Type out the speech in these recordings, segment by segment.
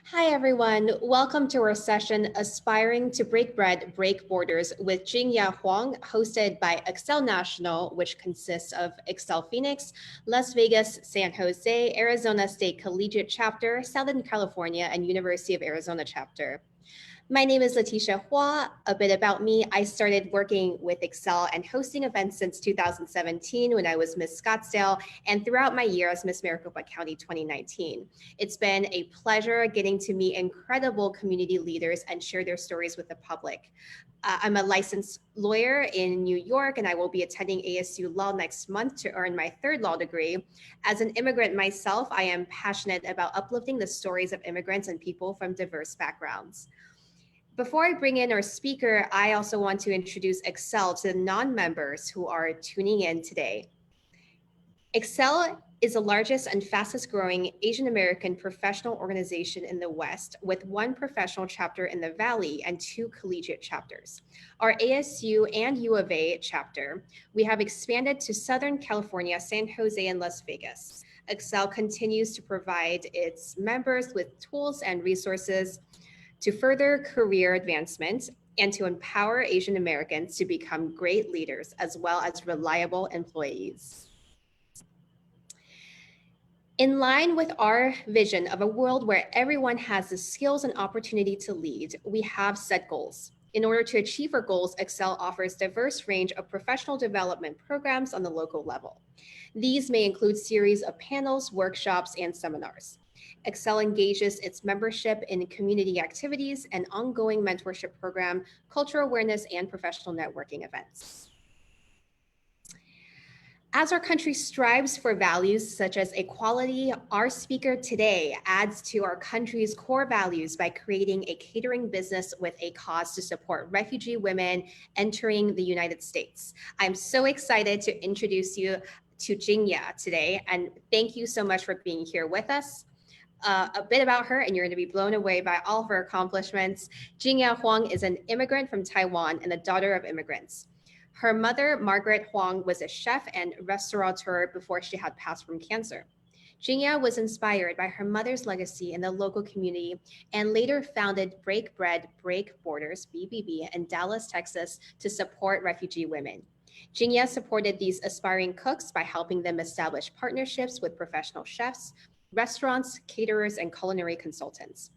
Hi, everyone. Welcome to our session, Aspiring to Break Bread, Break Borders with Jingya Huang, hosted by Excel National, which consists of Excel Phoenix, Las Vegas, San Jose, Arizona State Collegiate Chapter, Southern California, and University of Arizona Chapter. My name is Letitia Hua. A bit about me, I started working with Excel and hosting events since 2017 when I was Miss Scottsdale and throughout my year as Miss Maricopa County 2019. It's been a pleasure getting to meet incredible community leaders and share their stories with the public. I'm a licensed lawyer in New York, and I will be attending ASU Law next month to earn my third law degree. As an immigrant myself, I am passionate about uplifting the stories of immigrants and people from diverse backgrounds. Before I bring in our speaker, I also want to introduce Excel to the non-members who are tuning in today. Excel is the largest and fastest growing Asian American professional organization in the West, with one professional chapter in the Valley and two collegiate chapters. Our ASU and U of A chapter, we have expanded to Southern California, San Jose, and Las Vegas. Excel continues to provide its members with tools and resources to further career advancement and to empower Asian Americans to become great leaders as well as reliable employees. In line with our vision of a world where everyone has the skills and opportunity to lead, we have set goals. In order to achieve our goals, Excel offers a diverse range of professional development programs on the local level. These may include series of panels, workshops, and seminars. Excel engages its membership in community activities and ongoing mentorship program, cultural awareness, and professional networking events. As our country strives for values such as equality, our speaker today adds to our country's core values by creating a catering business with a cause to support refugee women entering the United States. I'm so excited to introduce you to Jingya today, and thank you so much for being here with us. A bit about her, and you're going to be blown away by all of her accomplishments. Jingya Huang is an immigrant from Taiwan and the daughter of immigrants. Her mother, Margaret Huang, was a chef and restaurateur before she had passed from cancer. Jingya was inspired by her mother's legacy in the local community and later founded Break Bread, Break Borders, BBB, in Dallas, Texas, to support refugee women. Jingya supported these aspiring cooks by helping them establish partnerships with professional chefs, restaurants, caterers, and culinary consultants.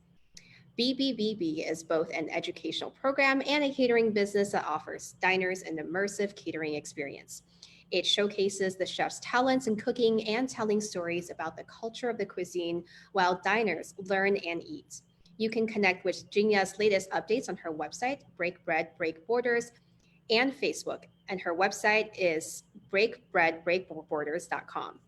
BBBB is both an educational program and a catering business that offers diners an immersive catering experience. It showcases the chef's talents in cooking and telling stories about the culture of the cuisine while diners learn and eat. You can connect with Jingya's latest updates on her website, Break Bread, Break Borders, and Facebook. And her website is breakbreadbreakborders.com.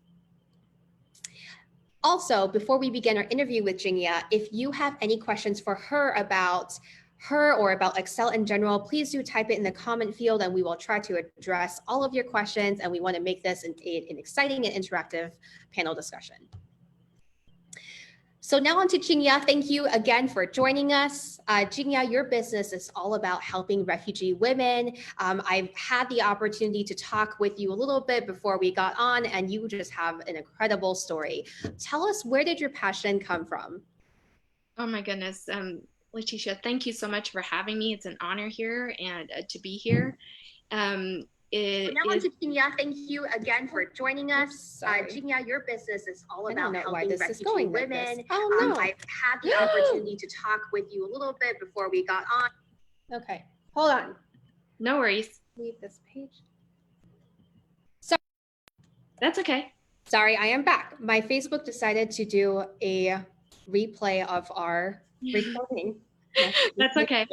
Also, before we begin our interview with Jingya, if you have any questions for her about her or about Excel in general, please do type it in the comment field and we will try to address all of your questions. And we want to make this an exciting and interactive panel discussion. So now on to Jingya. Thank you again for joining us. Jingya, your business is all about helping refugee women. I've had the opportunity to talk with you a little bit before we got on, and you just have an incredible story. Tell us, where did your passion come from? Oh my goodness. Letitia, thank you so much for having me. It's an honor here and to be here. Now on to Jingya. Thank you again for joining us. Jingya, your business is all about helping refugee women. Oh, no. I've had the opportunity to talk with you a little bit before we got on. Okay, hold on. No worries. Leave this page. Sorry. That's okay. Sorry, I am back. My Facebook decided to do a replay of our recording. That's okay.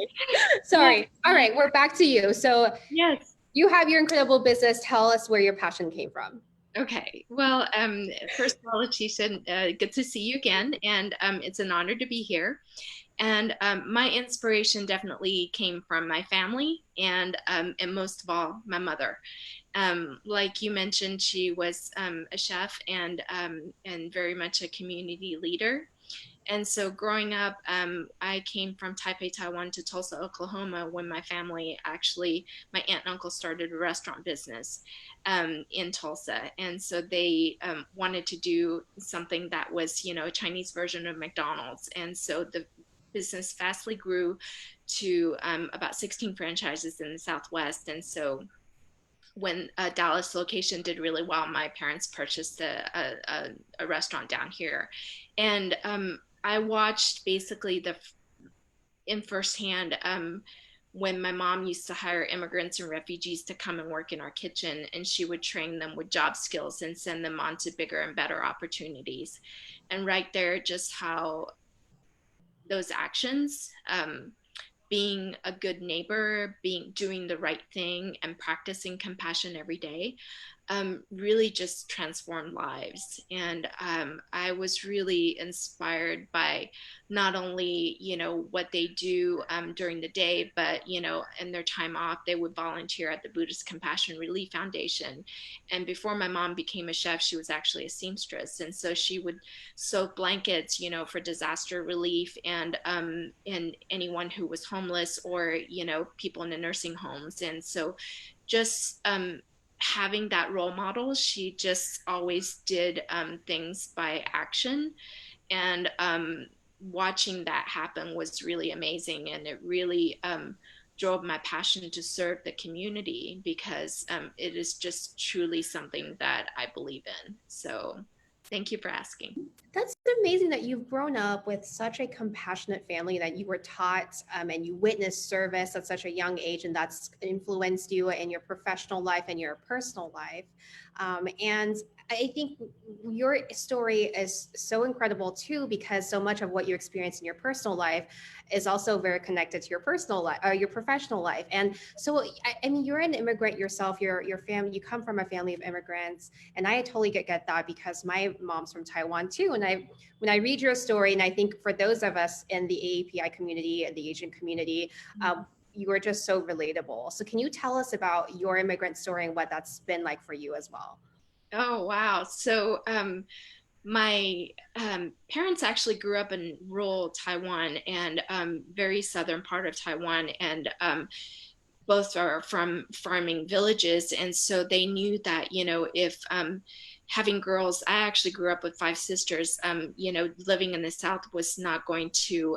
Sorry. Yeah. All right, we're back to you. So yes, you have your incredible business. Tell us where your passion came from. Okay. Well, first of all, Letitia, good to see you again, and it's an honor to be here. And my inspiration definitely came from my family, and most of all, my mother. Like you mentioned, she was a chef and very much a community leader. And so growing up, I came from Taipei, Taiwan to Tulsa, Oklahoma when my family actually, my aunt and uncle started a restaurant business in Tulsa. And so they wanted to do something that was, a Chinese version of McDonald's. And so the business fastly grew to about 16 franchises in the Southwest. And so when a Dallas location did really well, my parents purchased a restaurant down here. And I watched basically in firsthand when my mom used to hire immigrants and refugees to come and work in our kitchen, and she would train them with job skills and send them on to bigger and better opportunities. And right there, just how those actions, being a good neighbor, doing the right thing, and practicing compassion every day, really just transformed lives. And I was really inspired by not only, what they do during the day, but, in their time off, they would volunteer at the Buddhist Compassion Relief Foundation. And before my mom became a chef, she was actually a seamstress. And so she would sew blankets, for disaster relief and anyone who was homeless or, people in the nursing homes. And so just having that role model, she just always did things by action. And watching that happen was really amazing. And it really drove my passion to serve the community because it is just truly something that I believe in. So thank you for asking. That's amazing that you've grown up with such a compassionate family, that you were taught and you witnessed service at such a young age, and that's influenced you in your professional life and your personal life. And I think your story is so incredible too, because so much of what you experience in your personal life is also very connected to your personal life, your professional life. And so, I mean, you're an immigrant yourself. Your family, you come from a family of immigrants, and I totally get that because my mom's from Taiwan too. And when I read your story, and I think for those of us in the AAPI community and the Asian community, you are just so relatable. So can you tell us about your immigrant story and what that's been like for you as well? Oh, wow. So, my parents actually grew up in rural Taiwan and very southern part of Taiwan, and both are from farming villages. And so they knew that, if having girls, I actually grew up with five sisters, living in the South was not going to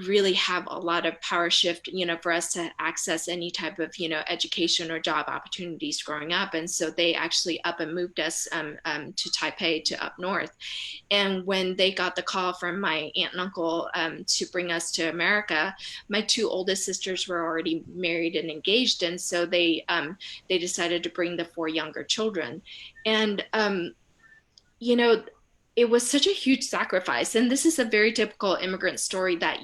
really have a lot of power shift, for us to access any type of, education or job opportunities growing up. And so they actually up and moved us to Taipei, to up north. And when they got the call from my aunt and uncle to bring us to America, my two oldest sisters were already married and engaged. And so they decided to bring the four younger children. And you know, it was such a huge sacrifice. And this is a very typical immigrant story that,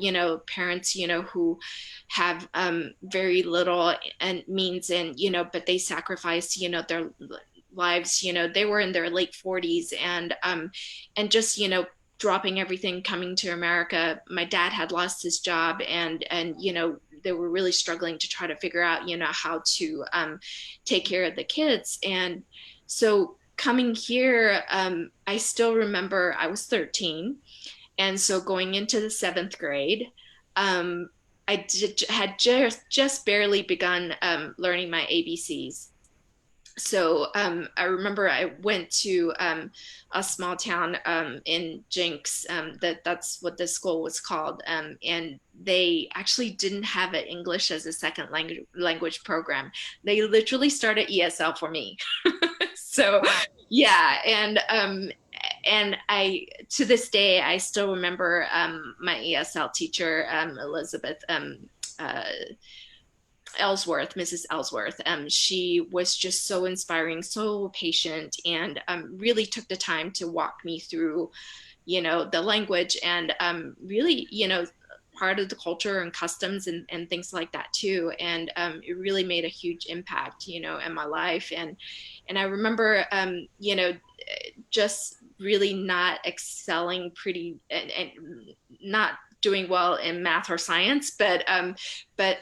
parents, who have very little and means and, but they sacrifice, their lives, they were in their late 40s and just, dropping everything, coming to America. My dad had lost his job and, they were really struggling to try to figure out, how to take care of the kids. And so coming here, I still remember I was 13. And so going into the seventh grade, um, had just barely begun learning my ABCs. So I remember I went to a small town in Jinx. That's what the school was called, and they actually didn't have an English as a second language program. They literally started ESL for me. So yeah, and I, to this day, I still remember my ESL teacher, Elizabeth uh, Ellsworth, Mrs. Ellsworth. She was just so inspiring, so patient, and really took the time to walk me through, the language and really, part of the culture and customs and things like that too. And it really made a huge impact, in my life. And I remember, just really not excelling pretty and not doing well in math or science, but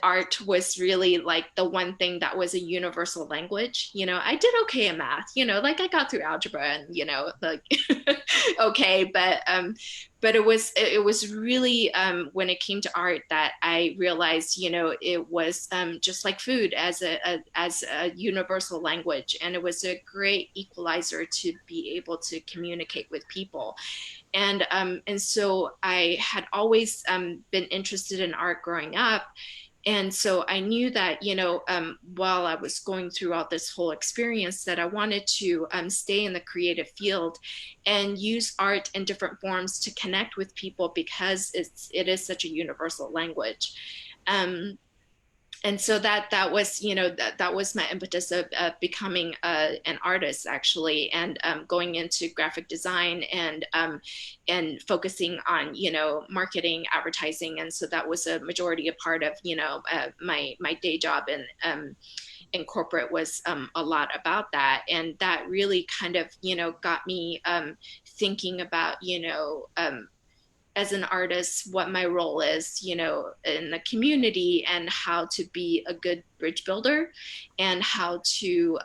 art was really like the one thing that was a universal language. I did okay in math, like I got through algebra and, like okay, but it was really when it came to art that I realized, it was just like food as a universal language, and it was a great equalizer to be able to communicate with people. And so I had always been interested in art growing up, and so I knew that, while I was going through all this whole experience, that I wanted to stay in the creative field and use art in different forms to connect with people, because it is such a universal language. Um, and so that was, that was my impetus of becoming an artist, actually, and going into graphic design, and focusing on, marketing, advertising. And so that was a majority a part of, my day job, and in corporate was a lot about that. And that really kind of, got me thinking about, as an artist, what my role is, in the community, and how to be a good bridge builder, and how to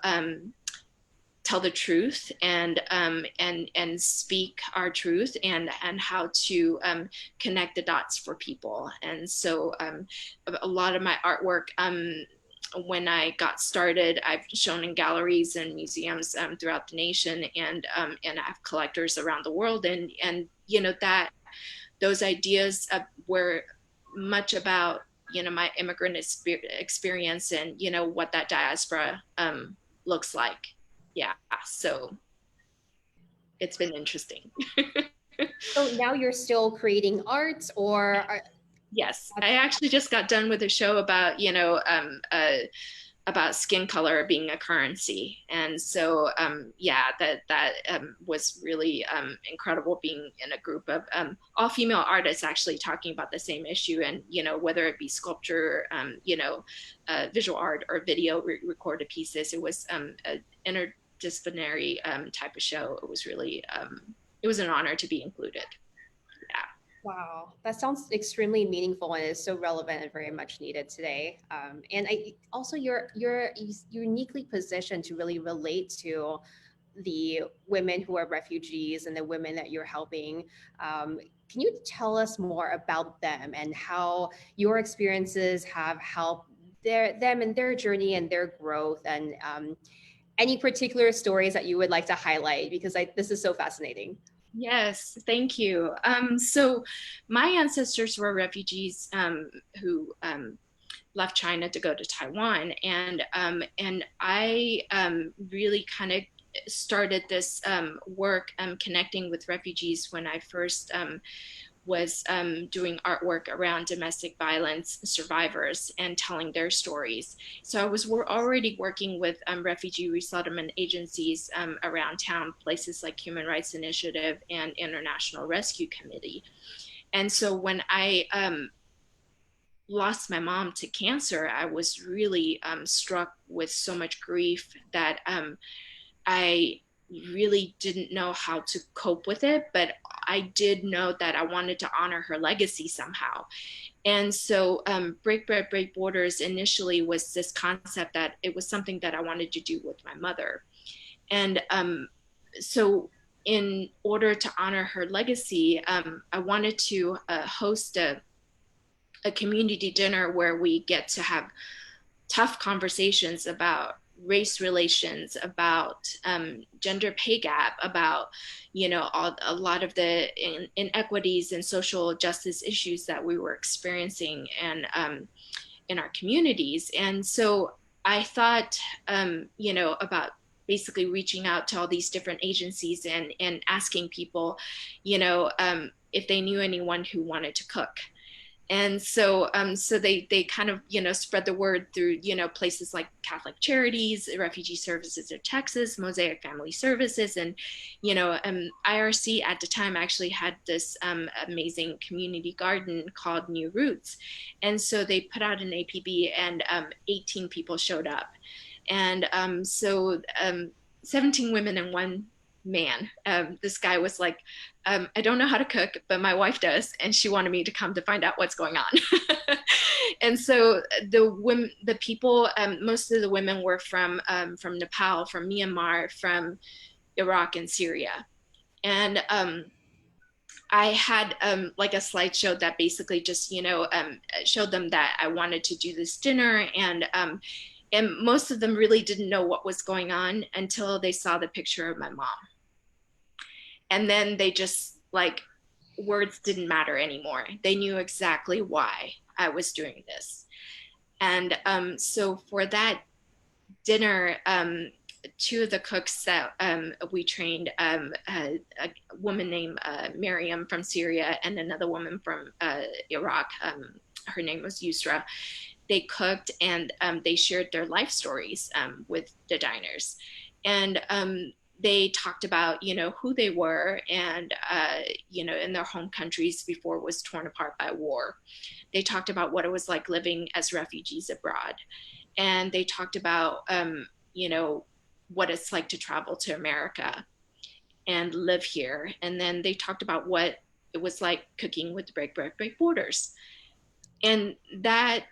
tell the truth, and speak our truth, and how to connect the dots for people. And so a lot of my artwork, when I got started, I've shown in galleries and museums throughout the nation, and I have collectors around the world, and that those ideas were much about, my immigrant experience, and what that diaspora looks like. Yeah, so it's been interesting. So now you're still creating art, or Yes, I actually just got done with a show about, about skin color being a currency. And so, yeah, that was really incredible, being in a group of all female artists actually talking about the same issue. And, whether it be sculpture, visual art, or video recorded pieces, it was an interdisciplinary type of show. It was really, it was an honor to be included. Yeah. wow, that sounds extremely meaningful and is so relevant and very much needed today. And I also you're uniquely positioned to really relate to the women who are refugees and the women that you're helping. Can you tell us more about them and how your experiences have helped them in their journey and their growth, and any particular stories that you would like to highlight? Because this is so fascinating. Yes, thank you. So my ancestors were refugees who left China to go to Taiwan, and I really kind of started this work connecting with refugees when I first was doing artwork around domestic violence survivors and telling their stories. So I was already working with refugee resettlement agencies around town, places like Human Rights Initiative and International Rescue Committee. And so when I lost my mom to cancer, I was really struck with so much grief that I really didn't know how to cope with it, but I did know that I wanted to honor her legacy somehow. And so Break Bread, Break Borders initially was this concept that it was something that I wanted to do with my mother. And so in order to honor her legacy, I wanted to host a community dinner where we get to have tough conversations about race relations, about gender pay gap, about a lot of the inequities and social justice issues that we were experiencing, and in our communities. And so I thought, about basically reaching out to all these different agencies, and asking people, if they knew anyone who wanted to cook. And so so they kind of spread the word through places like Catholic Charities, Refugee Services of Texas, Mosaic Family Services, and IRC at the time actually had this amazing community garden called New Roots. And so they put out an APB, and 18 people showed up. And 17 women and one man. This guy was like, I don't know how to cook, but my wife does, and she wanted me to come to find out what's going on. And so the people, most of the women were from Nepal, from Myanmar, from Iraq, and Syria. And I had like a slideshow that basically just, showed them that I wanted to do this dinner, and most of them really didn't know what was going on until they saw the picture of my mom. And then they just like, words didn't matter anymore. They knew exactly why I was doing this. And so for that dinner, two of the cooks that we trained, a woman named Miriam from Syria and another woman from Iraq, her name was Yusra. They cooked, and they shared their life stories with the diners. And they talked about, who they were, and, in their home countries before it was torn apart by war. They talked about what it was like living as refugees abroad. And they talked about, you know, what it's like to travel to America and live here. And then they talked about what it was like cooking with Break Bread, Break Borders. And that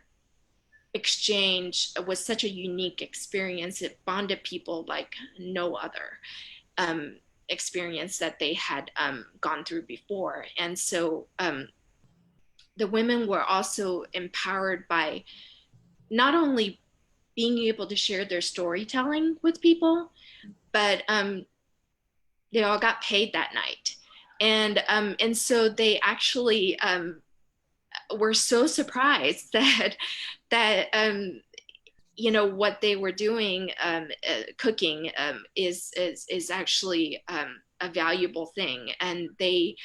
exchange was such a unique experience. It bonded people like no other experience that they had gone through before. And so the women were also empowered by not only being able to share their storytelling with people, but they all got paid that night. And so they actually were so surprised that what they were doing, cooking, is actually a valuable thing, and they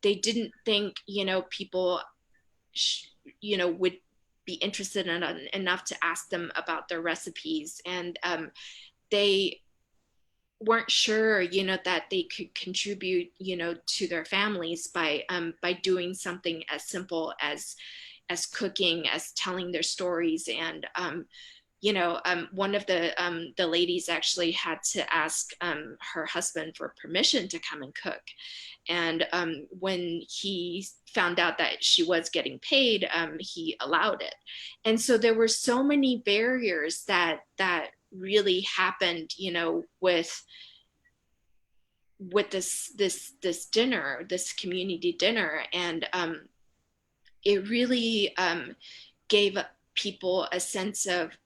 didn't think people would be interested in enough to ask them about their recipes, and they weren't sure that they could contribute to their families by doing something as simple as cooking, as telling their stories. And one of the ladies actually had to ask her husband for permission to come and cook. And when he found out that she was getting paid, he allowed it. And so there were so many barriers that really happened, with this dinner, this community dinner. And it really gave people a sense of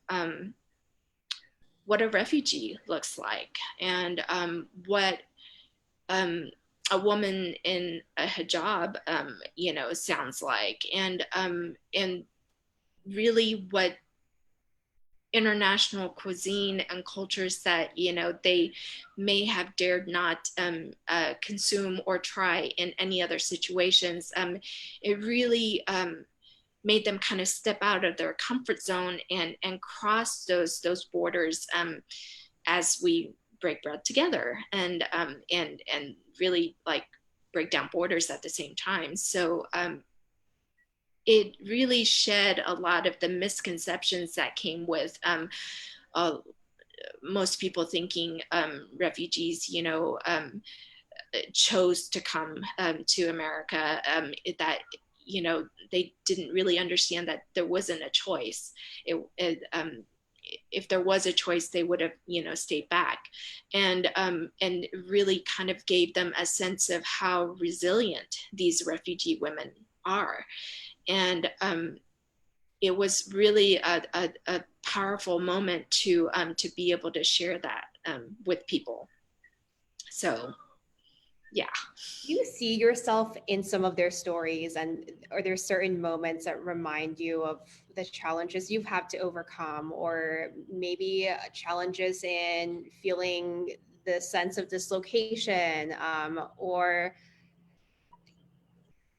what a refugee looks like, and what a woman in a hijab, sounds like, and really what international cuisine and cultures that they may have dared not consume or try in any other situations. It really made them kind of step out of their comfort zone and cross those borders as we break bread together, and really like break down borders at the same time. So it really shed a lot of the misconceptions that came with uh, most people thinking refugees, chose to come to America, that they didn't really understand that there wasn't a choice. If there was a choice, they would have stayed back, and really kind of gave them a sense of how resilient these refugee women are. And it was really a powerful moment to be able to share that with people. So yeah. Do you see yourself in some of their stories, and are there certain moments that remind you of the challenges you've had to overcome, or maybe challenges in feeling the sense of dislocation, or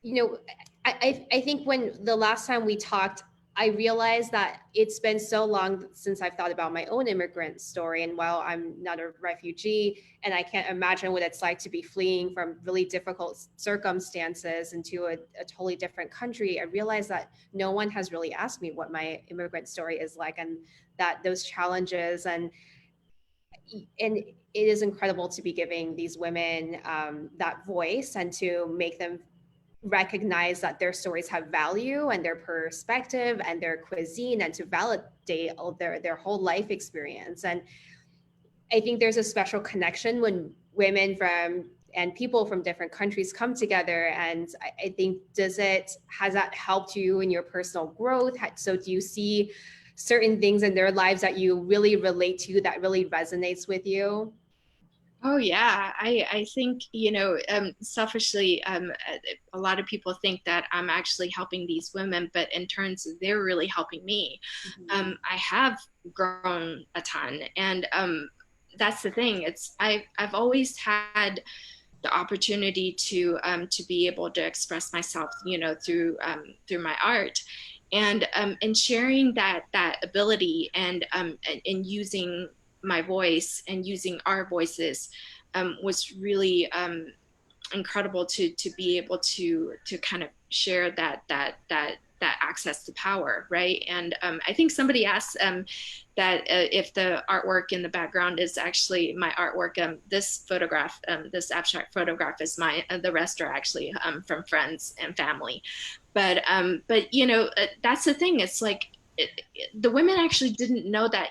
you know, I think when the last time we talked, I realized that it's been so long since I've thought about my own immigrant story. And while I'm not a refugee, and I can't imagine what it's like to be fleeing from really difficult circumstances into a totally different country, I realized that no one has really asked me what my immigrant story is like, and that those challenges, and it is incredible to be giving these women that voice, and to make them recognize that their stories have value, and their perspective and their cuisine, and to validate all their whole life experience. And I think there's a special connection when women from and people from different countries come together. And I think, has that helped you in your personal growth? So do you see certain things in their lives that you really relate to, that really resonates with you? Oh yeah, I think, selfishly, a lot of people think that I'm actually helping these women, but in turns they're really helping me. Mhm. I have grown a ton, and that's the thing. I've always had the opportunity to be able to express myself, through my art, and sharing that ability, and using my voice and using our voices, was really incredible to be able to kind of share that access to power, right? And I think somebody asked that if the artwork in the background is actually my artwork. This photograph, this abstract photograph, is my the rest are actually from friends and family. But that's the thing. It's like the women actually didn't know that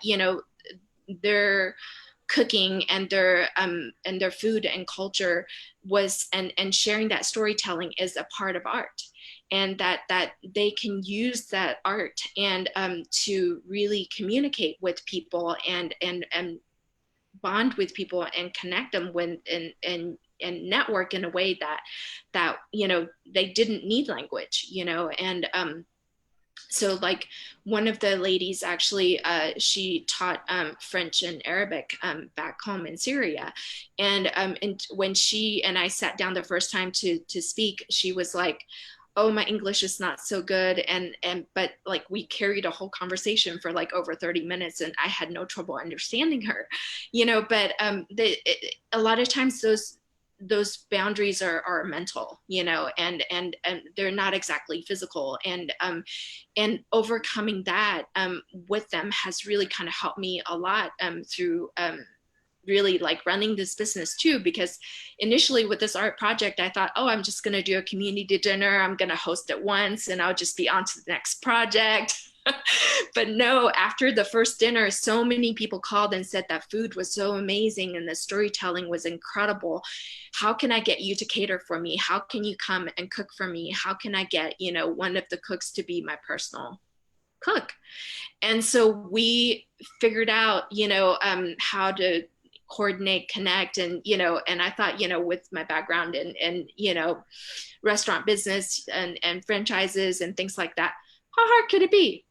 their cooking and their food and culture was, and sharing that storytelling is a part of art, and that they can use that art and to really communicate with people and bond with people and connect them when and network in a way that they didn't need language, and so like one of the ladies actually, she taught French and Arabic back home in Syria, and when she and I sat down the first time to speak, she was like, oh, my English is not so good, and but like we carried a whole conversation for like over 30 minutes, and I had no trouble understanding her, but a lot of times those boundaries are mental, and they're not exactly physical, and overcoming that with them has really kind of helped me a lot through really like running this business too, because initially with this art project I thought, oh, I'm just going to do a community dinner, I'm going to host it once, and I'll just be on to the next project. But no, after the first dinner, so many people called and said that food was so amazing and the storytelling was incredible. How can I get you to cater for me? How can you come and cook for me? How can I get one of the cooks to be my personal cook? And so we figured out how to coordinate, connect, and I thought, with my background in restaurant business and franchises and things like that, how hard could it be?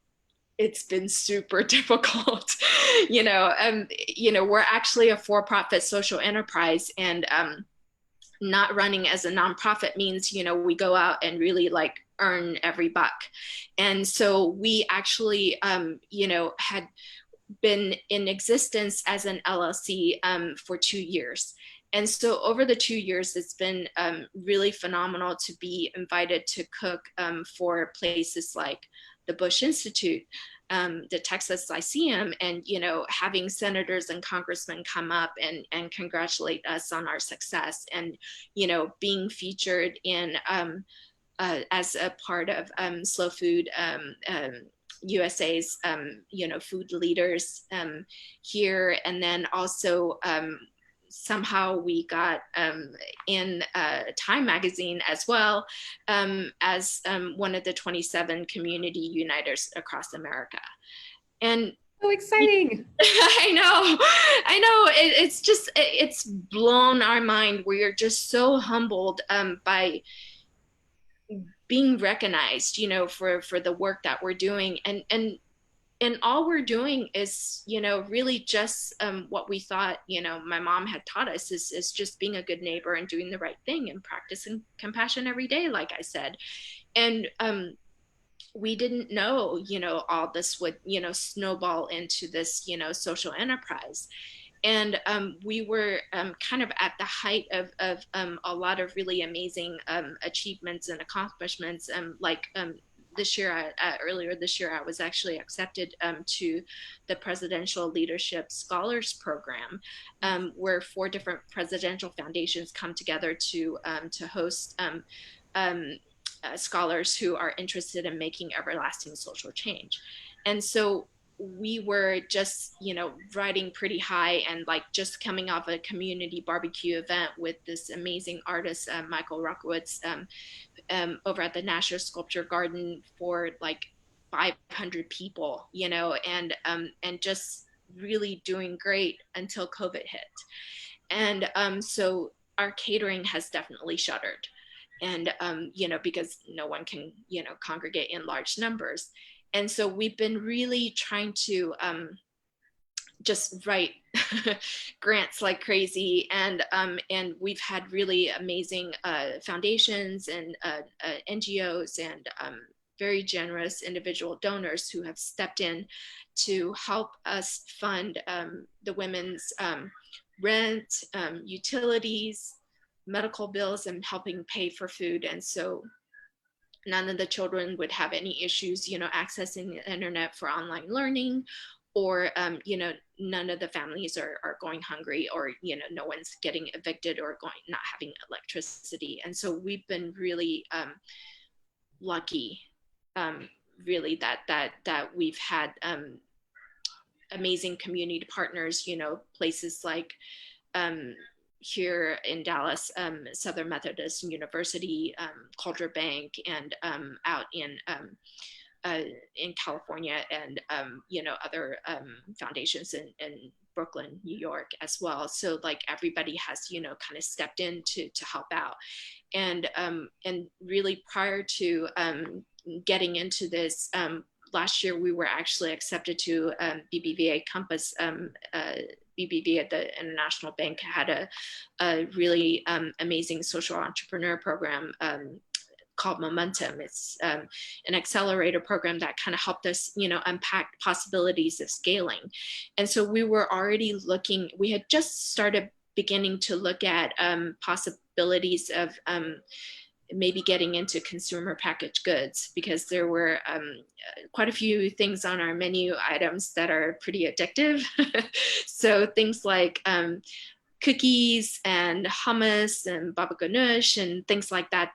It's been super difficult. We're actually a for-profit social enterprise, and not running as a nonprofit means, we go out and really like earn every buck. And so we actually, had been in existence as an LLC for 2 years. And so over the 2 years, it's been really phenomenal to be invited to cook for places like the Bush Institute, the Texas Lyceum, and having senators and congressmen come up and congratulate us on our success, and being featured in as a part of Slow Food USA's food leaders here, and then also somehow we got in Time magazine as well, as one of the 27 community uniters across America. And So exciting. I know, it's blown our mind. We are just so humbled by being recognized, for the work that we're doing, and all we're doing is really just what we thought my mom had taught us, is just being a good neighbor and doing the right thing and practicing compassion every day, like I said. And we didn't know all this would snowball into this social enterprise. And we were kind of at the height of a lot of really amazing achievements and accomplishments. Like this year, earlier this year, I was actually accepted to the Presidential Leadership Scholars Program, where 4 different presidential foundations come together to host scholars who are interested in making everlasting social change. And so we were just, riding pretty high and like just coming off a community barbecue event with this amazing artist, Michael Rockowitz, over at the National Sculpture Garden for like 500 people, and just really doing great until COVID hit. And so our catering has definitely shuttered. And, because no one can, congregate in large numbers. And so we've been really trying to just write grants like crazy, and we've had really amazing foundations and NGOs and very generous individual donors who have stepped in to help us fund the women's rent, utilities, medical bills, and helping pay for food. And so none of the children would have any issues, accessing the internet for online learning, or, none of the families are going hungry, or, no one's getting evicted or not having electricity. And so we've been really lucky, really, that we've had amazing community partners, places like here in Dallas, Southern Methodist University, Culture Bank, and out in California, and other foundations in Brooklyn, New York as well. So like everybody has kind of stepped in to help out, and really prior to getting into this. Last year, we were actually accepted to BBVA Compass. BBVA at the International Bank had a really amazing social entrepreneur program called Momentum. It's an accelerator program that kind of helped us, unpack possibilities of scaling. And so we were already looking, we had just started beginning to look at possibilities of maybe getting into consumer packaged goods, because there were quite a few things on our menu items that are pretty addictive. So things like cookies and hummus and baba ganoush and things like that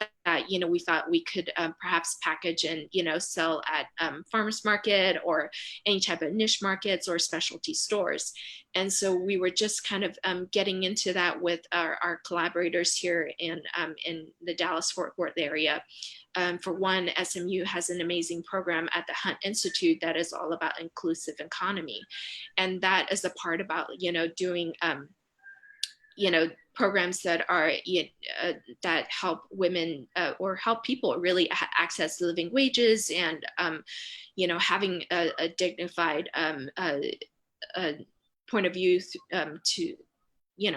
we thought we could perhaps package and sell at farmers market or any type of niche markets or specialty stores. And so we were just kind of getting into that with our collaborators here in the Dallas-Fort Worth area. For one, SMU has an amazing program at the Hunt Institute that is all about inclusive economy, and that is a part about doing programs that are that help women or help people really access living wages, and having a dignified point of view to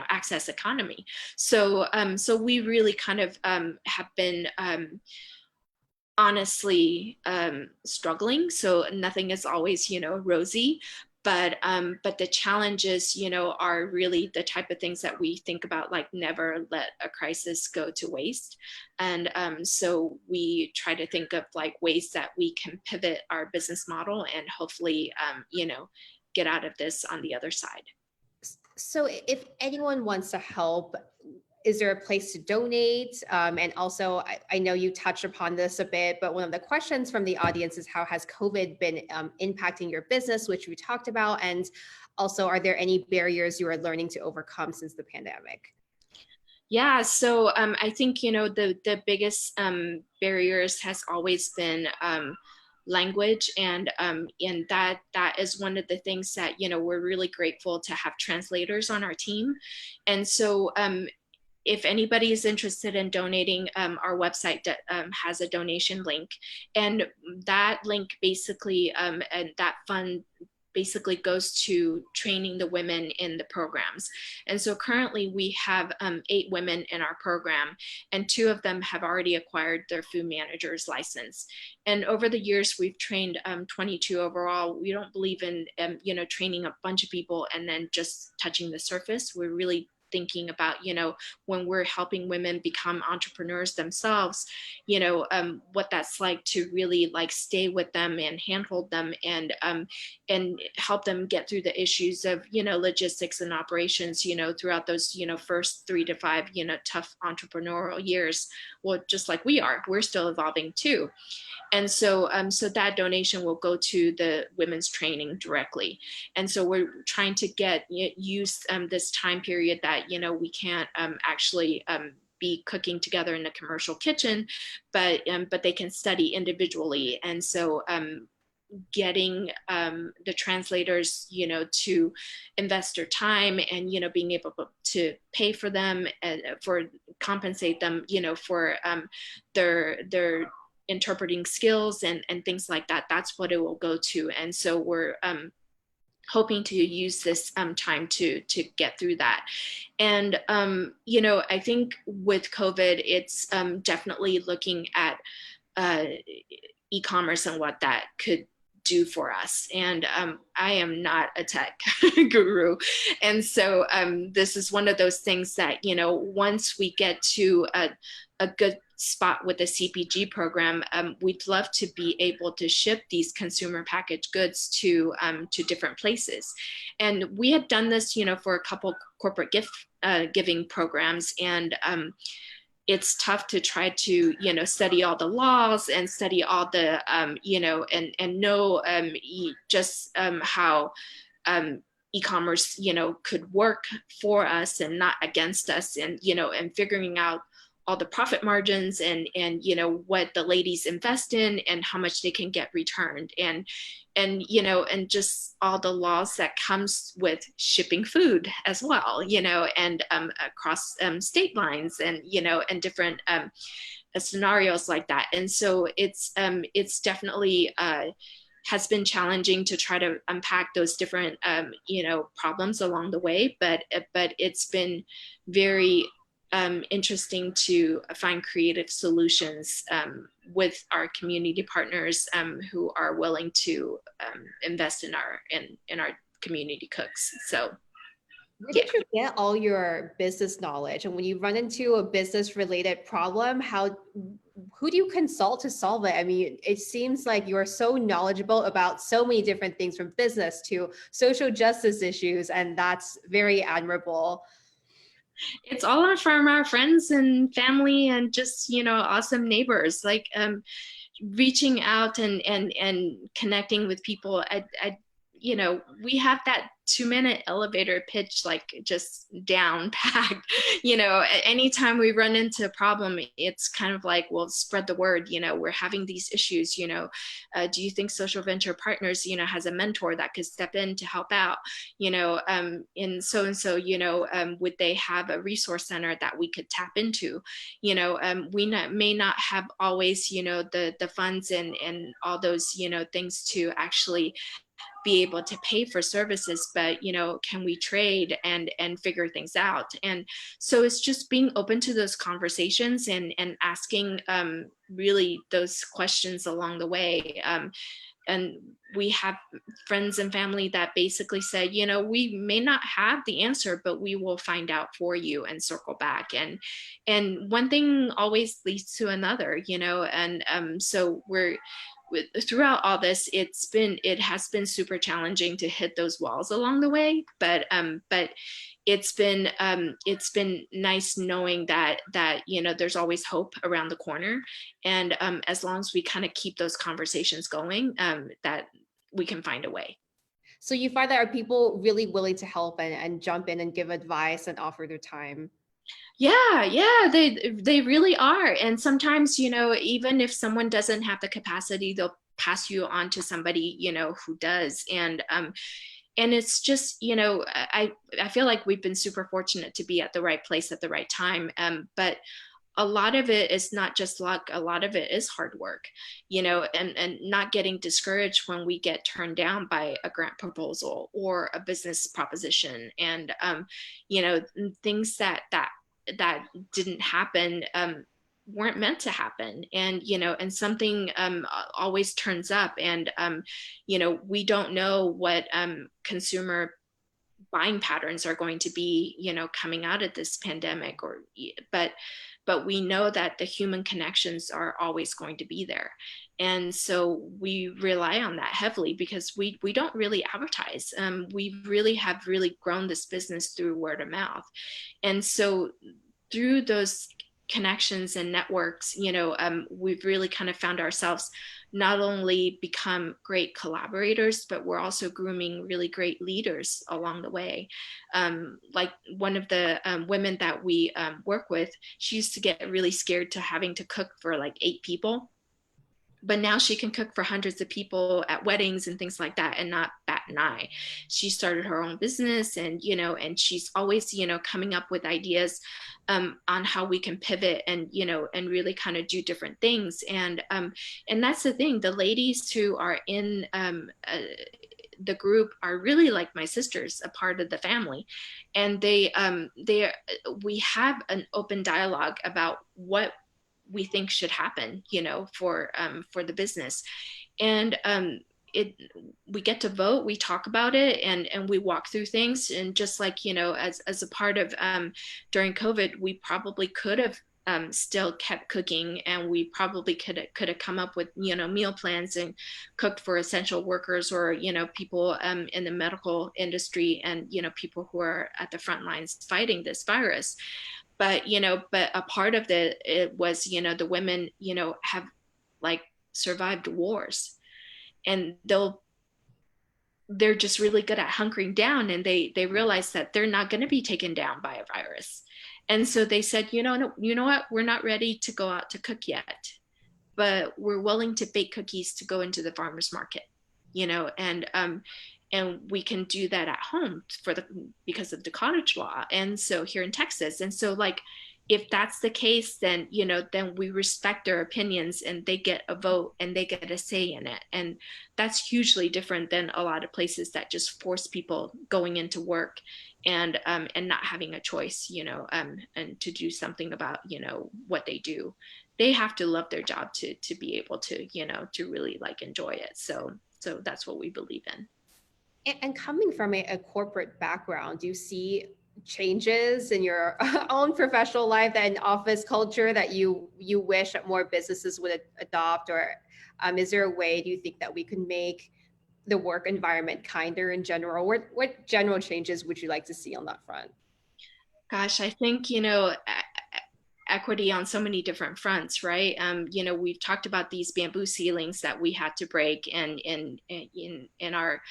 access economy. So we really kind of have been honestly struggling. So nothing is always rosy, but the challenges are really the type of things that we think about, like never let a crisis go to waste. And so we try to think of like ways that we can pivot our business model and hopefully get out of this on the other side. So if anyone wants to help, is there a place to donate? And also, I know you touched upon this a bit, but one of the questions from the audience is, how has COVID been impacting your business, which we talked about? And also, are there any barriers you are learning to overcome since the pandemic? Yeah, so I think the biggest barriers has always been language, and that is one of the things that we're really grateful to have translators on our team. And so if anybody is interested in donating, our website has a donation link, and that link basically and that fund basically goes to training the women in the programs. And so currently we have 8 women in our program, and 2 of them have already acquired their food manager's license. And over the years, we've trained 22 overall. We don't believe in, training a bunch of people and then just touching the surface. We're really thinking about, when we're helping women become entrepreneurs themselves, what that's like to really like stay with them and handhold them, and help them get through the issues of, logistics and operations, throughout those, first 3 to 5, tough entrepreneurial years. Well, just like we're still evolving too. And so that donation will go to the women's training directly. And so we're trying to use this time period that, we can't actually be cooking together in a commercial kitchen, but they can study individually. And so getting the translators, to invest their time, and, being able to pay for them, and for compensate them, for their interpreting skills, and things like that. That's what it will go to. And so we're hoping to use this time to get through that. And I think with COVID, it's definitely looking at e-commerce and what that could do for us. And I am not a tech guru. And so this is one of those things that, once we get to a good spot with the CPG program, we'd love to be able to ship these consumer packaged goods to different places. And we had done this, for a couple corporate giving programs, and it's tough to try to, study all the laws and study all the, and know just how e-commerce, could work for us and not against us, and, and figuring out all the profit margins, and what the ladies invest in and how much they can get returned, and and just all the laws that comes with shipping food as well, and across state lines, and and different scenarios like that. And so it's definitely has been challenging to try to unpack those different problems along the way, but it's been very interesting to find creative solutions with our community partners who are willing to invest in our community cooks. So Where yeah. did you get all your business knowledge? And when you run into a business related problem, who do you consult to solve it? I mean, it seems like you're so knowledgeable about so many different things, from business to social justice issues, and that's very admirable. It's all from our friends and family, and just awesome neighbors, like reaching out and connecting with people. We have that 2-minute elevator pitch, like just down packed. Anytime we run into a problem, it's kind of like, well, spread the word. We're having these issues. Do you think Social Venture Partners, has a mentor that could step in to help out? In so and so, would they have a resource center that we could tap into? May not have always, the funds and all those, things to actually be able to pay for services, but can we trade and figure things out? And so it's just being open to those conversations, and asking really those questions along the way. And we have friends and family that basically say, we may not have the answer, but we will find out for you and circle back. And one thing always leads to another, and so throughout all this, it has been super challenging to hit those walls along the way, but it's been nice knowing that there's always hope around the corner, and as long as we kind of keep those conversations going, that we can find a way. So you find that are people really willing to help and jump in and give advice and offer their time? Yeah, they really are. And sometimes, even if someone doesn't have the capacity, they'll pass you on to somebody, who does. And it's just, I feel like we've been super fortunate to be at the right place at the right time. But a lot of it is not just luck. A lot of it is hard work, and not getting discouraged when we get turned down by a grant proposal or a business proposition, and things that didn't happen weren't meant to happen. And and something always turns up, and we don't know what consumer buying patterns are going to be, coming out of this pandemic, but we know that the human connections are always going to be there. And so we rely on that heavily because we don't really advertise. We really have really grown this business through word of mouth. And so through those connections and networks, we've really kind of found ourselves not only become great collaborators, but we're also grooming really great leaders along the way. Like one of the women that we work with, she used to get really scared to having to cook for like 8 people, but now she can cook for hundreds of people at weddings and things like that and not bat an eye. She started her own business, and she's always, coming up with ideas on how we can pivot and really kind of do different things. And that's the thing, the ladies who are in the group are really like my sisters, a part of the family. And we have an open dialogue about what we think should happen, for the business. And it we get to vote, we talk about it, and we walk through things. And just like, as a part of during COVID, we probably could have still kept cooking, and we probably could have come up with meal plans and cooked for essential workers, or people in the medical industry, and people who are at the front lines fighting this virus. But a part of it was, the women have like survived wars, and they're just really good at hunkering down, and they realize that they're not going to be taken down by a virus. And so they said, no, you know what, we're not ready to go out to cook yet, but we're willing to bake cookies to go into the farmers market, and we can do that at home because of the cottage law. And so here in Texas, and so like, if that's the case, then we respect their opinions, and they get a vote and they get a say in it. And that's hugely different than a lot of places that just force people going into work and not having a choice, and to do something about, what they do. They have to love their job to be able to, to really like enjoy it. So that's what we believe in. And coming from a corporate background, do you see changes in your own professional life, that in office culture, that you wish that more businesses would adopt? Or is there a way, do you think, that we can make the work environment kinder in general? What general changes would you like to see on that front? Gosh, I think, equity on so many different fronts, right? We've talked about these bamboo ceilings that we had to break, and in our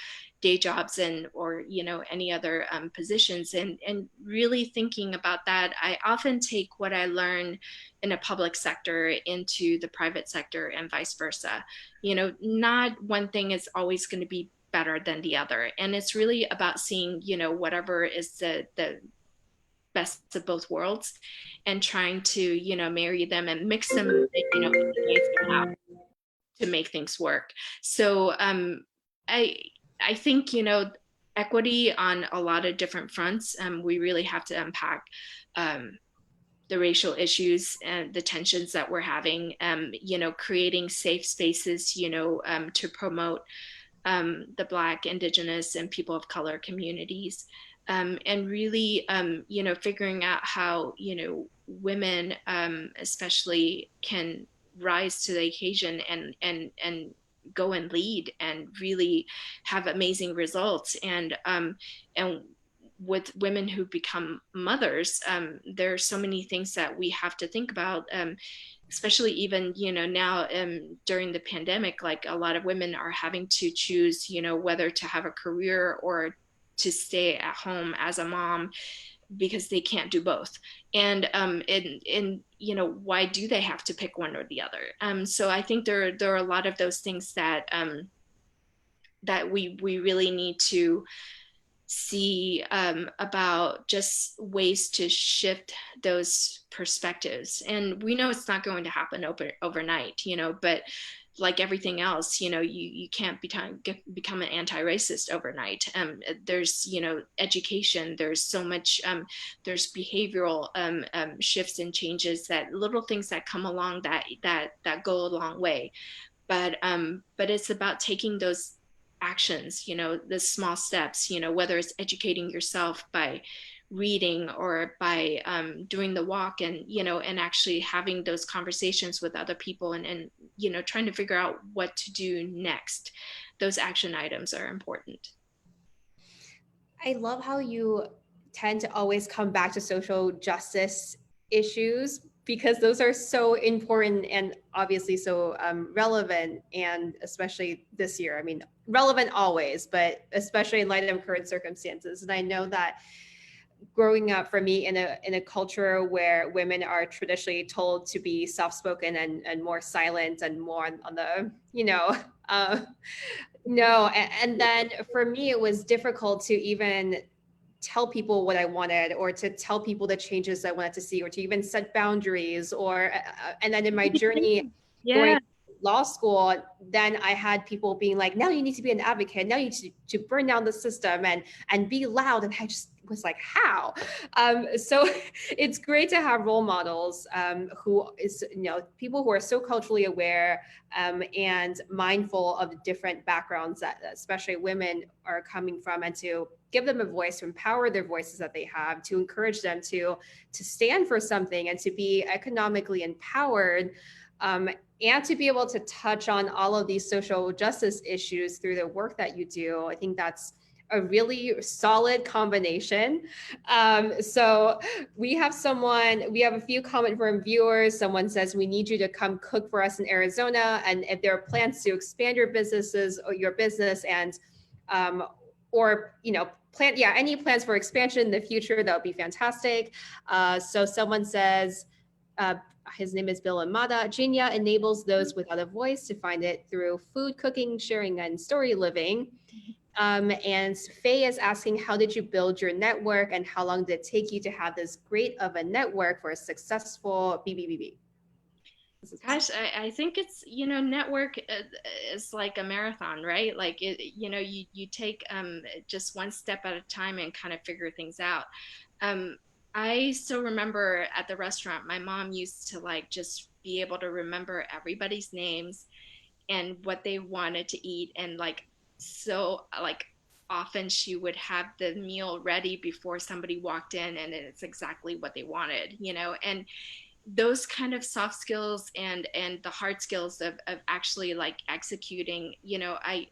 day jobs, and or any other positions, and really thinking about that. I often take what I learn in a public sector into the private sector, and vice versa. Not one thing is always going to be better than the other, and it's really about seeing whatever is the best of both worlds, and trying to marry them and mix them to make things work. So I I think equity on a lot of different fronts. We really have to unpack um, the racial issues and the tensions that we're having. Creating safe spaces, to promote the Black, Indigenous, and people of color communities, and really, figuring out how, women, especially, can rise to the occasion and go and lead and really have amazing results. And with women who become mothers, there are so many things that we have to think about, especially even now, during the pandemic. Like, a lot of women are having to choose whether to have a career or to stay at home as a mom, because they can't do both. And why do they have to pick one or the other? So I think there are a lot of those things that we really need to see, about just ways to shift those perspectives. And we know it's not going to happen overnight, but like everything else, you can't become an anti-racist overnight. There's education, there's so much, there's behavioral shifts and changes, that little things that come along that go a long way. But it's about taking those actions, the small steps, whether it's educating yourself by reading or by doing the walk, and actually having those conversations with other people, and trying to figure out what to do next. Those action items are important. I love how you tend to always come back to social justice issues because those are so important and obviously so relevant, and especially this year. I mean, relevant always, but especially in light of current circumstances. And I know that growing up for me in a culture where women are traditionally told to be soft spoken and more silent and more on the uh, no, and then for me, it was difficult to even tell people what I wanted, or to tell people the changes I wanted to see, or to even set boundaries. Or and then in my journey going Yeah. to law school, then I had people being like, "Now you need to be an advocate. Now you need to burn down the system and be loud." And I just was like, "How?" So it's great to have role models who is people who are so culturally aware and mindful of the different backgrounds that especially women are coming from, and to give them a voice, to empower their voices that they have, to encourage them to stand for something and to be economically empowered, and to be able to touch on all of these social justice issues through the work that you do. I think that's a really solid combination. So we have a few comment from viewers. Someone says, we need you to come cook for us in Arizona. And if there are plans to expand your businesses or your business and, or, any plans for expansion in the future, that would be fantastic. So someone says, uh, his name is Bill Amada. Jinya enables those without a voice to find it through food, cooking, sharing, and story living. And Faye is asking, how did you build your network, and how long did it take you to have this great of a network for a successful BBBB? Gosh, I think it's, network is like a marathon, right? Like you take just one step at a time and kind of figure things out. Um, I still remember at the restaurant, my mom used to like just be able to remember everybody's names and what they wanted to eat. And like, so like often she would have the meal ready before somebody walked in, and it's exactly what they wanted, and those kind of soft skills and the hard skills of actually like executing, I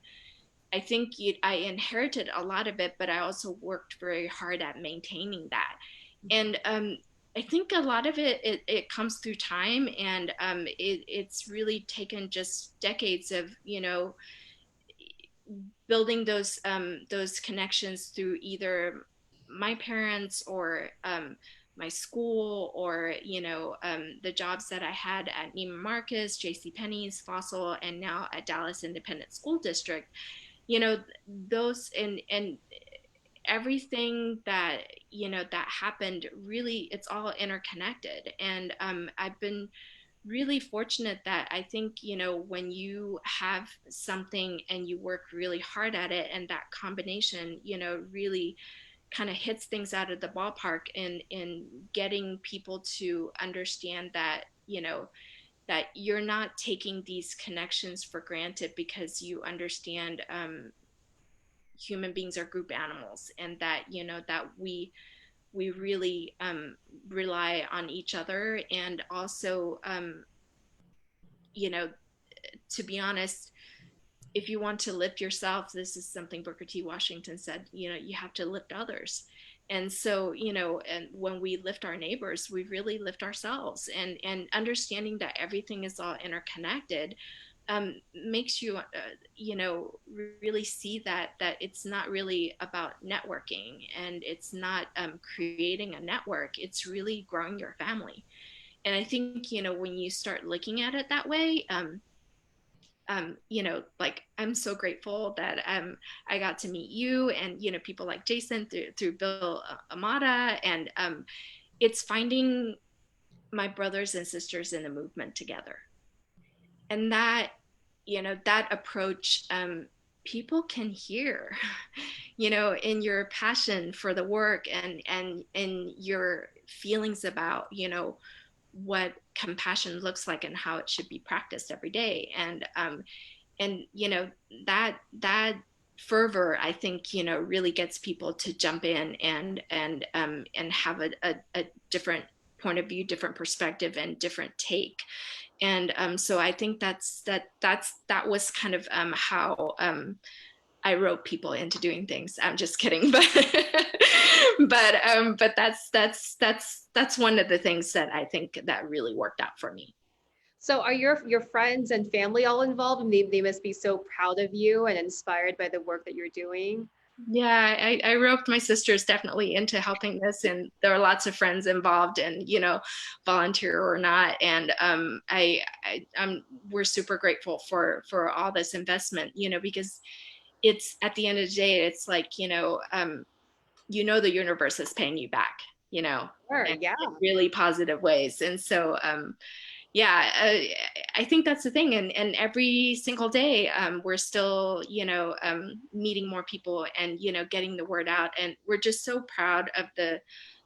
think I inherited a lot of it, but I also worked very hard at maintaining that. And I think a lot of it comes through time, and it's really taken just decades of building those connections through either my parents or my school, or the jobs that I had at Neiman Marcus, J.C. Penney's, Fossil, and now at Dallas Independent School District. Those and everything that happened, really, it's all interconnected. And I've been really fortunate that I think, when you have something and you work really hard at it, and that combination, really kind of hits things out of the ballpark in getting people to understand that, that you're not taking these connections for granted, because you understand human beings are group animals, and that, that we really rely on each other. And also, you know, to be honest, if you want to lift yourself, this is something Booker T. Washington said, you have to lift others. And so, and when we lift our neighbors, we really lift ourselves. And understanding that everything is all interconnected makes you, really see that it's not really about networking, and it's not creating a network. It's really growing your family. And I think, when you start looking at it that way, like, I'm so grateful that I got to meet you, and people like Jason, through Bill Amata, and it's finding my brothers and sisters in the movement together, and that that approach, people can hear, in your passion for the work, and in your feelings about what compassion looks like and how it should be practiced every day. And that fervor, I think, really gets people to jump in and have a different point of view, different perspective, and different take. And so I think that was kind of how I wrote people into doing things. I'm just kidding, but but that's one of the things that I think that really worked out for me. So are your friends and family all involved? And they must be so proud of you and inspired by the work that you're doing. Yeah, I roped my sisters definitely into helping this, and there are lots of friends involved, and volunteer or not. And we're super grateful for all this investment, because it's at the end of the day, it's like the universe is paying you back, Sure, and yeah. in really positive ways. And so yeah, I think that's the thing. And every single day, we're still, meeting more people and, getting the word out. And we're just so proud of the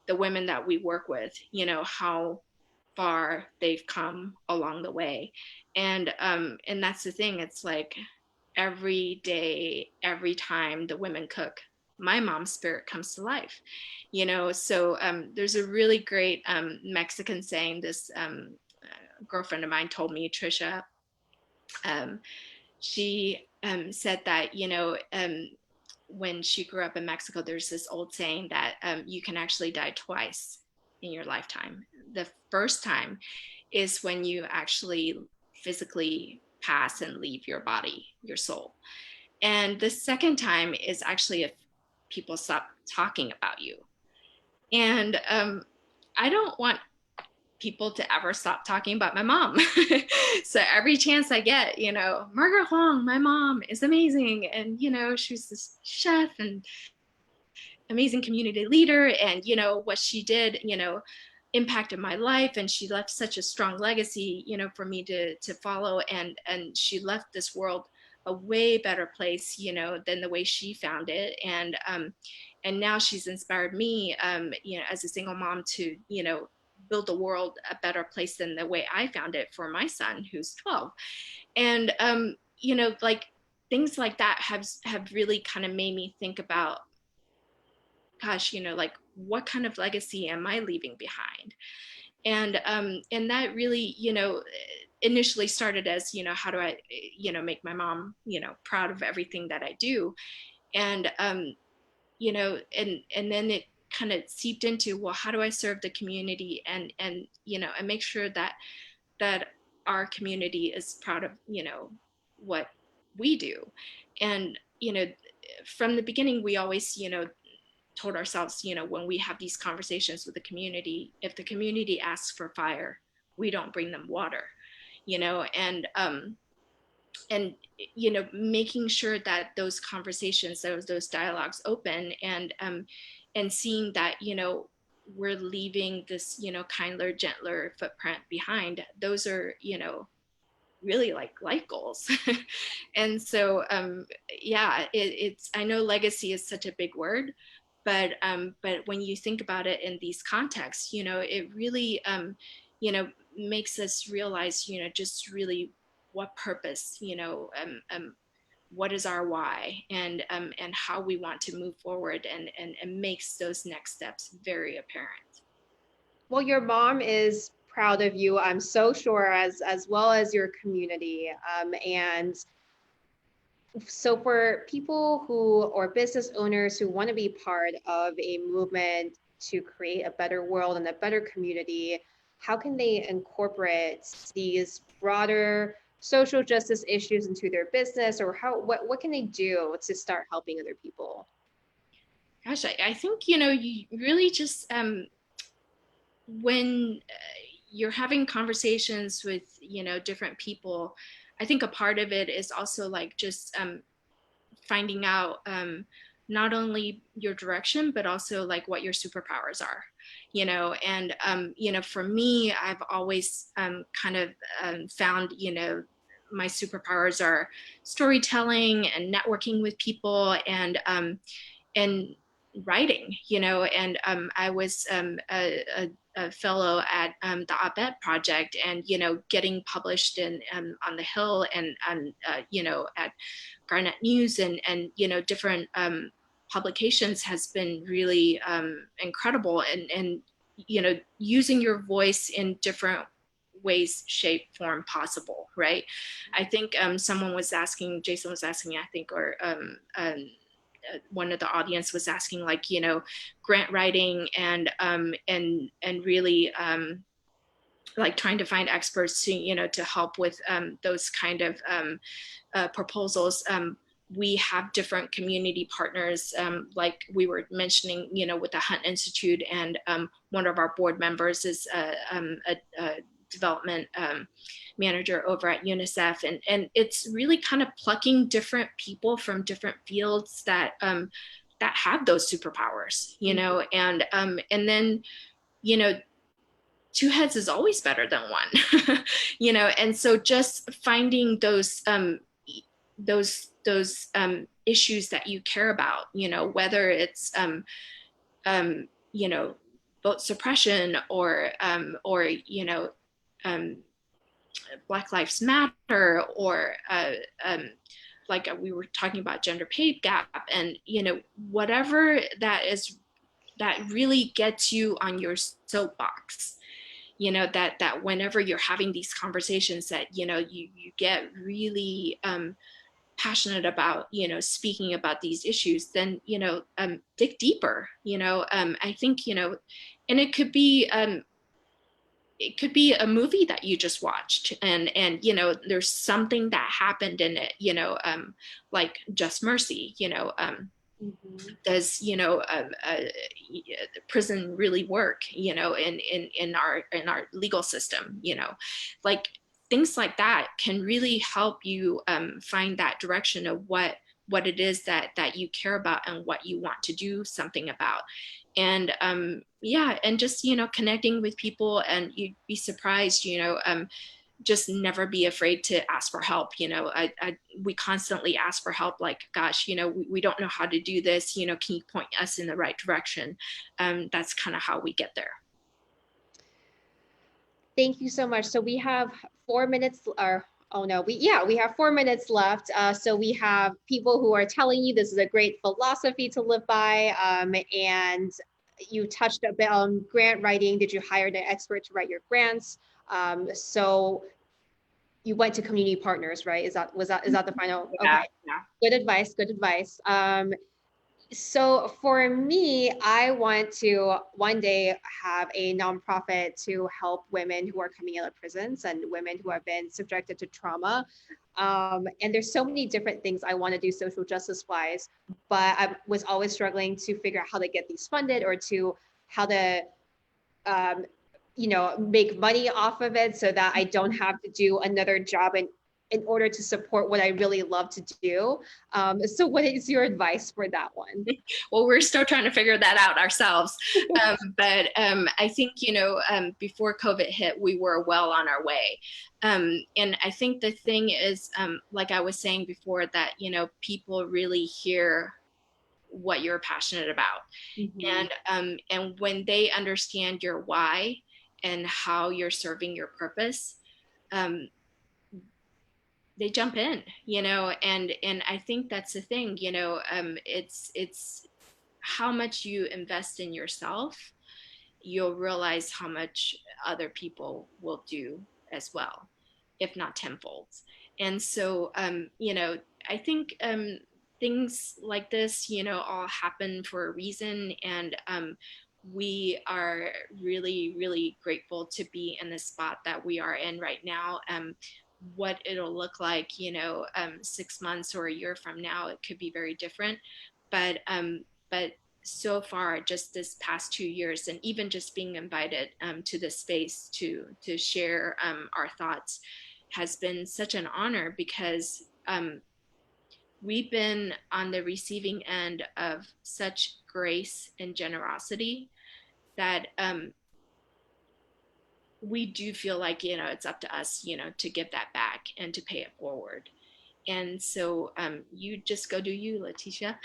women that we work with, how far they've come along the way. And that's the thing. It's like every day, every time the women cook, my mom's spirit comes to life, so there's a really great Mexican saying. This girlfriend of mine told me, Trisha. Um, she said that, when she grew up in Mexico, there's this old saying that you can actually die twice in your lifetime. The first time is when you actually physically pass and leave your body, your soul. And the second time is actually if people stop talking about you. And I don't want people to ever stop talking about my mom. So every chance I get, Margaret Huang, my mom is amazing. And, she's this chef and amazing community leader. And, what she did, impacted my life. And she left such a strong legacy, for me to follow. And she left this world a way better place, than the way she found it. And now she's inspired me, as a single mom to, build the world a better place than the way I found it for my son, who's 12. And like things like that have really kind of made me think about, gosh, like what kind of legacy am I leaving behind? And that really, initially started as, how do I, make my mom, proud of everything that I do. And and then it kind of seeped into, well, how do I serve the community, and and make sure that our community is proud of, what we do. And from the beginning, we always, told ourselves, when we have these conversations with the community, if the community asks for fire, we don't bring them water, and making sure that those conversations, those dialogues open, and seeing that, we're leaving this, kinder, gentler footprint behind. Those are, really like life goals. And so yeah, it's, I know legacy is such a big word, but when you think about it in these contexts, it really makes us realize, just really what purpose, what is our why, and how we want to move forward, and makes those next steps very apparent. Well, your mom is proud of you, I'm so sure, as well as your community. And so for people who or business owners who want to be part of a movement to create a better world and a better community, how can they incorporate these broader social justice issues into their business, or what can they do to start helping other people? Gosh, I think, you really just when you're having conversations with, different people, I think a part of it is also like just finding out not only your direction, but also like what your superpowers are, and for me, I've always kind of found, my superpowers are storytelling and networking with people, and writing, and I was a fellow at the Op-Ed Project, and getting published in on the Hill, and at Garnet News, and different publications has been really incredible, and using your voice in different ways, shape, form possible, right? I think someone was asking, Jason was asking, I think, or one of the audience was asking, like, grant writing, and really like trying to find experts to to help with those kind of proposals. We have different community partners, like we were mentioning, with the Hunt Institute, and one of our board members is a development manager over at UNICEF, and it's really kind of plucking different people from different fields that that have those superpowers, and then you know two heads is always better than one. And so just finding those issues that you care about, whether it's vote suppression, or um, Black Lives Matter, or like we were talking about gender pay gap, and whatever that is that really gets you on your soapbox, that whenever you're having these conversations, that you get really passionate about speaking about these issues, then dig deeper. I think and it could be a movie that you just watched, and there's something that happened in it, like Just Mercy, does prison really work, in our legal system, like things like that can really help you find that direction of what it is that you care about and what you want to do something about. And yeah, and just connecting with people, and you'd be surprised, just never be afraid to ask for help. We constantly ask for help, like, gosh, we don't know how to do this, can you point us in the right direction? That's kind of how we get there. Thank you so much. So we have 4 minutes, or oh no, we have 4 minutes left. So we have people who are telling you this is a great philosophy to live by, and you touched a bit on grant writing. Did you hire an expert to write your grants? So you went to community partners, right? Is that the final? Yeah, Okay, yeah. good advice. Good advice. So for me, I want to one day have a nonprofit to help women who are coming out of prisons and women who have been subjected to trauma. And there's so many different things I want to do social justice wise, but I was always struggling to figure out how to get these funded, or to how to um, make money off of it so that I don't have to do another job in order to support what I really love to do. So what is your advice for that one? Well, we're still trying to figure that out ourselves. But I think, before COVID hit, we were well on our way. And I think the thing is, like I was saying before, that, people really hear what you're passionate about. Mm-hmm. And when they understand your why and how you're serving your purpose, um, they jump in, and I think that's the thing, it's how much you invest in yourself, you'll realize how much other people will do as well, if not tenfold. And so, I think things like this, all happen for a reason. And we are really, really grateful to be in the spot that we are in right now. What it'll look like, 6 months or a year from now, it could be very different. But so far, just this past 2 years, and even just being invited to this space to share our thoughts, has been such an honor, because we've been on the receiving end of such grace and generosity, that we do feel like it's up to us, to give that back and to pay it forward. And so you just go do you, Letitia.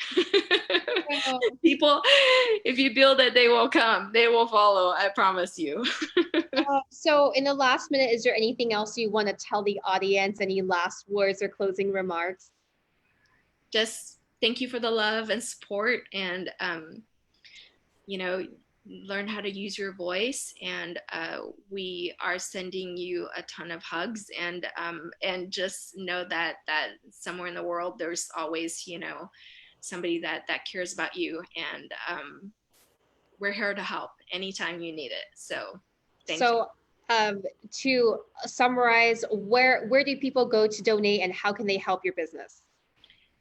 Oh. People, if you build it, they will come. They will follow. I promise you. So in the last minute, is there anything else you want to tell the audience? Any last words or closing remarks? Just thank you for the love and support, and you know, learn how to use your voice. And we are sending you a ton of hugs, and just know that somewhere in the world there's always, somebody that cares about you, and we're here to help anytime you need it. So thank you. So to summarize, where do people go to donate and how can they help your business?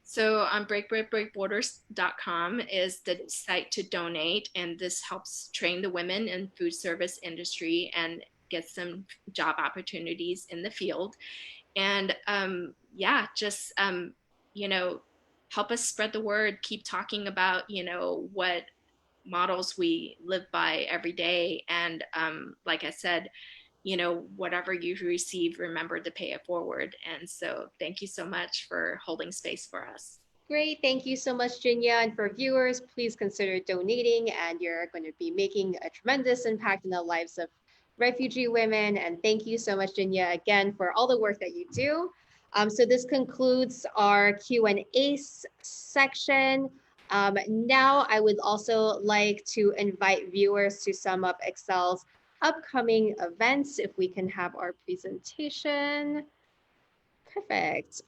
So on breakbreadbreakborders.com is the site to donate, and this helps train the women in food service industry and gets them job opportunities in the field. And yeah, just help us spread the word. Keep talking about what models we live by every day, and like I said, whatever you receive, remember to pay it forward. And so thank you so much for holding space for us. Great. Thank you so much, Jinya. And for viewers, please consider donating, and you're going to be making a tremendous impact in the lives of refugee women. And thank you so much, Jinya, again, for all the work that you do. So this concludes our Q&A section. Now, I would also like to invite viewers to sum up Excel's upcoming events. If we can have our presentation. Perfect.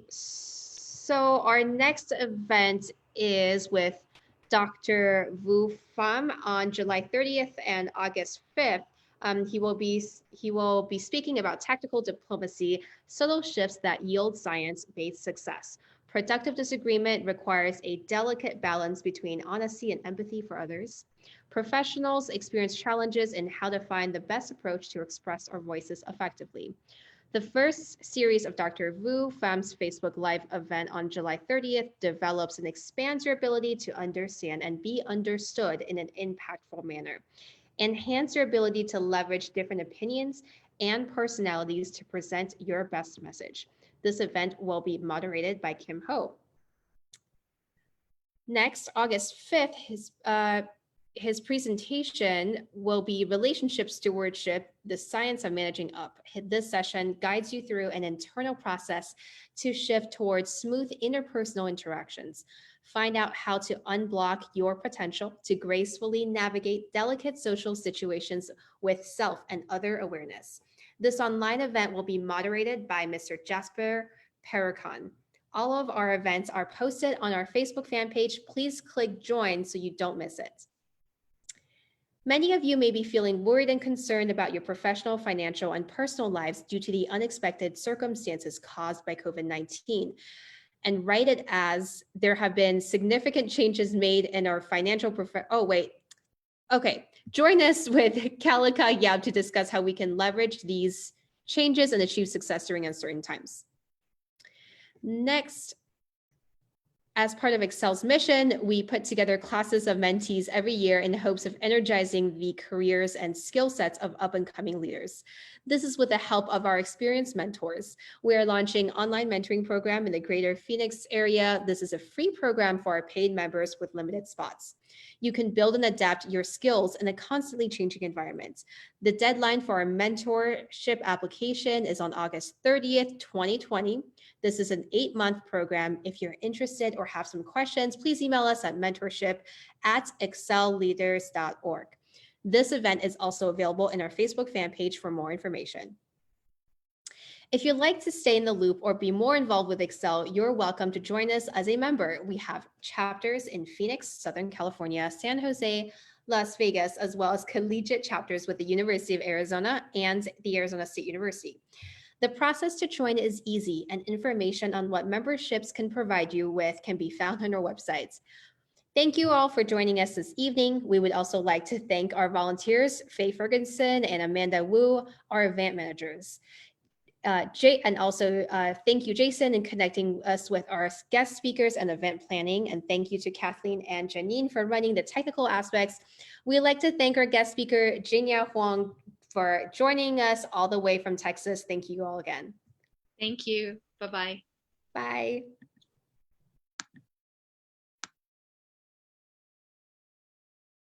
So our next event is with Dr. Vu Pham on July 30th and August 5th. He will be speaking about tactical diplomacy, subtle shifts that yield science-based success. Productive disagreement requires a delicate balance between honesty and empathy for others. Professionals experience challenges in how to find the best approach to express our voices effectively. The first series of Dr. Vu Pham's Facebook Live event on July 30th develops and expands your ability to understand and be understood in an impactful manner. Enhance your ability to leverage different opinions and personalities to present your best message. This event will be moderated by Kim Ho. Next, August 5th, his presentation will be Relationship Stewardship, the Science of Managing Up. This session guides you through an internal process to shift towards smooth interpersonal interactions. Find out how to unblock your potential to gracefully navigate delicate social situations with self and other awareness. This online event will be moderated by Mr. Jasper Pericon. All of our events are posted on our Facebook fan page. Please click join so you don't miss it. Many of you may be feeling worried and concerned about your professional, financial, and personal lives due to the unexpected circumstances caused by COVID-19. And write it as there have been significant changes made in our financial Join us with Kalika Yab to discuss how we can leverage these changes and achieve success during uncertain times. Next, as part of Excel's mission, we put together classes of mentees every year in hopes of energizing the careers and skill sets of up-and-coming leaders. This is with the help of our experienced mentors. We are launching an online mentoring program in the greater Phoenix area. This is a free program for our paid members with limited spots. You can build and adapt your skills in a constantly changing environment. The deadline for our mentorship application is on August 30th, 2020. This is an 8-month program. If you're interested or have some questions, please email us at mentorship@excelleaders.org. This event is also available in our Facebook fan page for more information. If you'd like to stay in the loop or be more involved with Excel, you're welcome to join us as a member. We have chapters in Phoenix, Southern California, San Jose, Las Vegas, as well as collegiate chapters with the University of Arizona and the Arizona State University. The process to join is easy, and information on what memberships can provide you with can be found on our website. Thank you all for joining us this evening. We would also like to thank our volunteers, Faye Ferguson and Amanda Wu, our event managers. Thank you, Jason, in connecting us with our guest speakers and event planning. And thank you to Kathleen and Janine for running the technical aspects. We'd like to thank our guest speaker, Jinya Huang, for joining us all the way from Texas. Thank you all again. Thank you. Bye-bye. Bye.